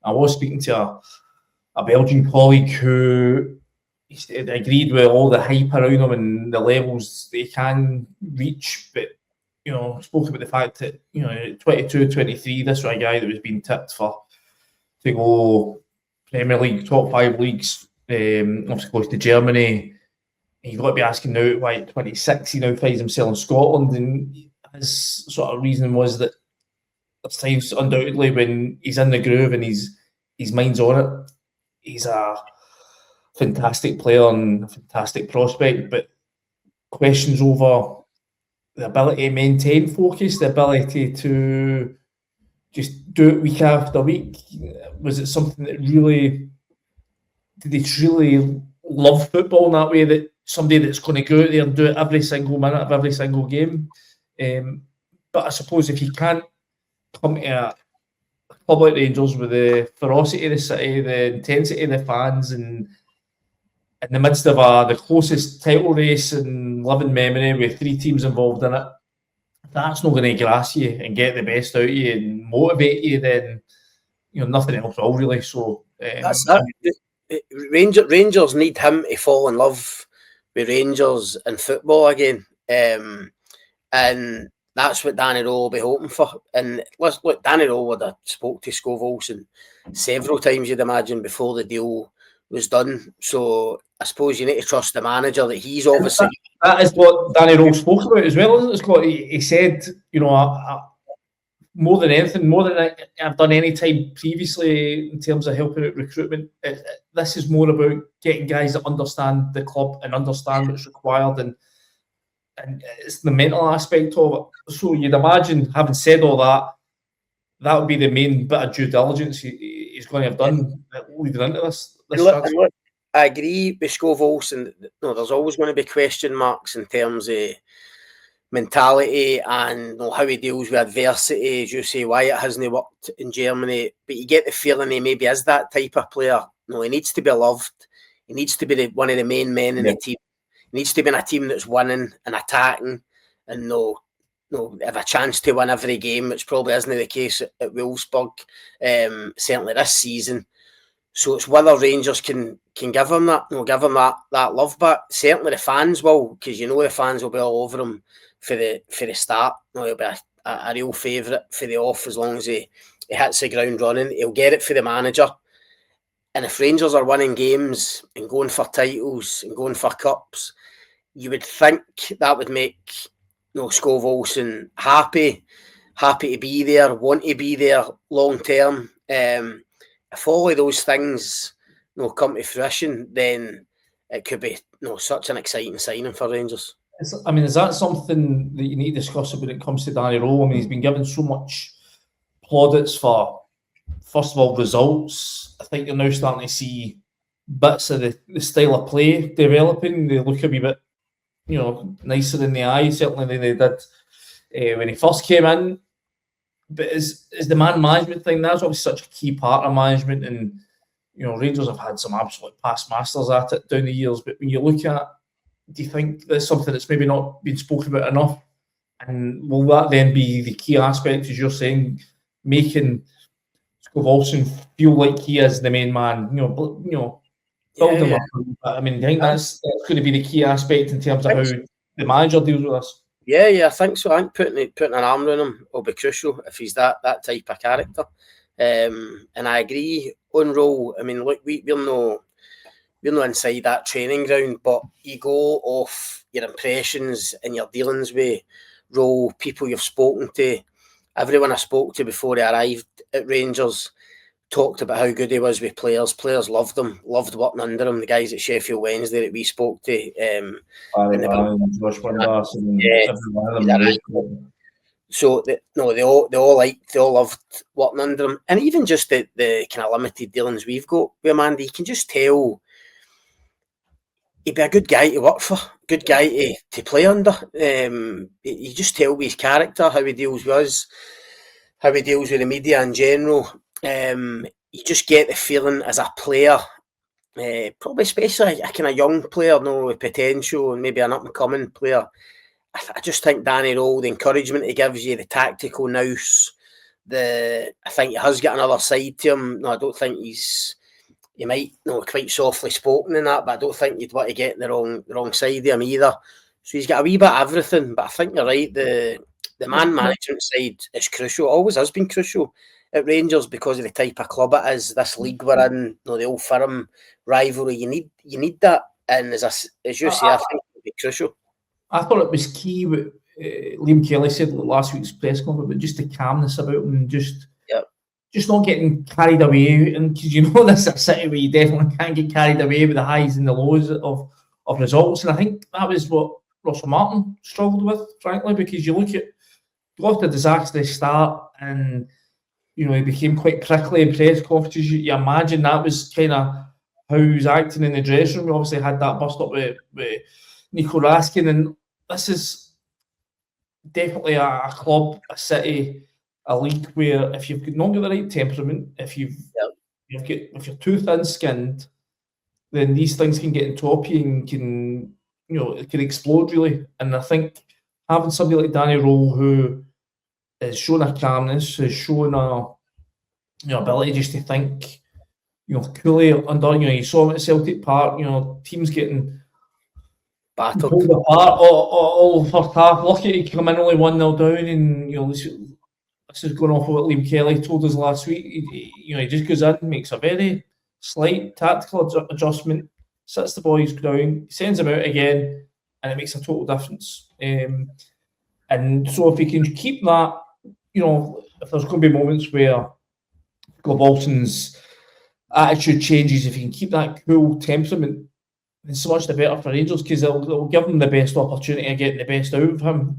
I was speaking to a Belgian colleague who agreed with all the hype around him and the levels they can reach, but spoke about the fact that 22, 23, this was a guy that was being tipped to go Premier League, top 5 leagues, obviously goes to Germany. You've got to be asking now why at 26 he now finds himself in Scotland, and his sort of reasoning was that there's times undoubtedly when he's in the groove and his mind's on it. He's a fantastic player and a fantastic prospect, but questions over the ability to maintain focus, the ability to just do it week after week. Was it something that did they truly love football in that way, that somebody that's going to go out there and do it every single minute of every single game? But I suppose if you can't come to a club like Rangers with the ferocity of the city, the intensity of the fans, and in the midst of the closest title race in living memory with 3 teams involved in it, if that's not going to grass you and get the best out of you and motivate you, then nothing else will really. So that's that. Rangers need him to fall in love with Rangers and football again, and that's what Danny Rohl will be hoping for. And look, Danny Rohl would have spoke to Skov Olsen several times, you'd imagine, before the deal was done. So I suppose you need to trust the manager that he's obviously. That is what Danny Rohl spoke about as well, isn't it, Scott? He said, more than anything, more than I've done any time previously in terms of helping out recruitment, this is more about getting guys that understand the club and understand what's required, and it's the mental aspect of it. So you'd imagine, having said all that would be the main bit of due diligence he's going to have done leading into this. Look, I agree with Skov Olsen. There's always going to be question marks in terms of mentality and how he deals with adversity, as you say, why it hasn't worked in Germany. But you get the feeling he maybe is that type of player. He needs to be loved. He needs to be one of the main men in the team. He needs to be in a team that's winning and attacking and have a chance to win every game, which probably isn't the case at Wolfsburg, certainly this season. So it's whether Rangers can give him that, that love back. Certainly the fans will, because the fans will be all over him for the start. He'll be a real favourite for the off as long as he hits the ground running. He'll get it for the manager. And if Rangers are winning games and going for titles and going for cups, you would think that would make Skov Olsen happy to be there, want to be there long term. If all of those things come to fruition, then it could be such an exciting signing for Rangers. Is that something that you need to discuss when it comes to Danny Rohl? He's been given so much plaudits for, first of all, results. I think you're now starting to see bits of the style of play developing. They look a wee bit, nicer in the eye, certainly than they did when he first came in. But is the man management thing, that's obviously such a key part of management, and Rangers have had some absolute past masters at it down the years. But when you look at, do you think that's something that's maybe not been spoken about enough? And will that then be the key aspect, as you're saying, making Skov Olsen feel like he is the main man? Build him up. I think that's going to be the key aspect in terms of how the manager deals with this. Yeah, I think so. I think putting an arm around him will be crucial if he's that type of character. And I agree on Rohl. Look, we're not inside that training ground, but you go off your impressions and your dealings with Rohl, people you've spoken to. Everyone I spoke to before he arrived at Rangers talked about how good he was with players. Players loved him, loved working under him. The guys at Sheffield Wednesday that we spoke to. So they all loved working under him. And even just the kind of limited dealings we've got with him, Andy, you can just tell he'd be a good guy to work for, good guy to play under. You just tell with his character, how he deals with us, how he deals with the media in general. You just get the feeling as a player, probably especially a kind of young player, with potential and maybe an up-and-coming player. I just think Danny Rohl, the encouragement he gives you, the tactical nous, I think he has got another side to him. No, I don't think he might quite softly spoken in that, but I don't think you'd want to get the wrong side of him either. So he's got a wee bit of everything, but I think you're right. The man management side is crucial. Always has been crucial at Rangers because of the type of club it is. This league we're in, the Old Firm rivalry. You need that, and as you say, I think it'll be crucial. I thought it was key what Liam Kelly said last week's press conference, but just the calmness about him and just not getting carried away. And because this is a city where you definitely can't get carried away with the highs and the lows of results. And I think that was what Russell Martin struggled with, frankly, because you got a disastrous start and he became quite prickly in press conferences. You imagine that was kind of how he was acting in the dressing room. We obviously had that bust up with Nico Raskin, and this is definitely a club, a city, a league where if you've not got the right temperament, if you're too thin-skinned, then these things can get on top of you and it can explode really. And I think having somebody like Danny Rohl who has shown a calmness, has shown a ability just to think, coolly under. You saw him at Celtic Park. Teams getting battered apart all first half. Lucky to come in only 1-0 down, and this is going off what Liam Kelly told us last week. He just goes in, makes a very slight tactical adjustment, sits the boys down, sends them out again, and it makes a total difference. And so if he can keep that, if there's going to be moments where Skov Olsen's attitude changes, if he can keep that cool temperament, then so much the better for Rangers, because it'll give them the best opportunity of getting the best out of him.